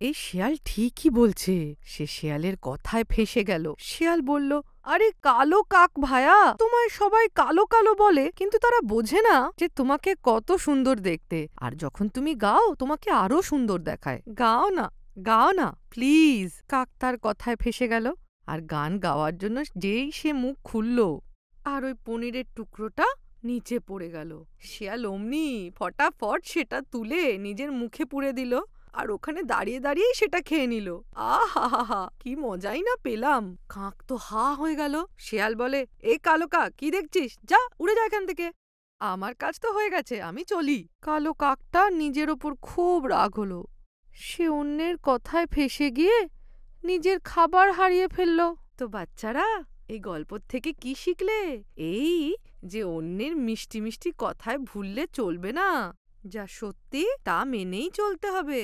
এই শেয়াল ঠিকই বলছে। সে শেয়ালের কথায় ফেঁসে গেল। শেয়াল বলল, আরে কালো কাক ভায়া, তোমায় সবাই কালো কালো বলে, কিন্তু তারা বোঝে না যে তোমাকে কত সুন্দর দেখতে। আর যখন তুমি গাও তোমাকে আরো সুন্দর দেখায়। গাও না, গাও না প্লিজ। কাক তার কথায় ফেঁসে গেল। আর গান গাওয়ার জন্য যেই সে মুখ খুলল, আর ওই পনিরের টুকরোটা নিচে পড়ে গেল। শেয়াল অমনি ফটাফট সেটা তুলে নিজের মুখে পুরে দিল, আর ওখানে দাঁড়িয়ে দাঁড়িয়েই সেটা খেয়ে নিল। আহা, কি মজাই না পেলাম। কাক তো হা হয়ে গেল। শেয়াল বলে, এ কালো কাক, কি দেখছিস? যা উড়ে যা এখান থেকে। আমার কাজ তো হয়ে গেছে, আমি চলি। কালো কাকটা নিজের ওপর খুব রাগ হলো। সে অন্যের কথায় ফেঁসে গিয়ে নিজের খাবার হারিয়ে ফেলল। তো বাচ্চারা, এই গল্প থেকে কি শিখলে? এই যে অন্যের মিষ্টি মিষ্টি কথায় ভুললে চলবে না। যা সত্যি তা মেনেই চলতে হবে।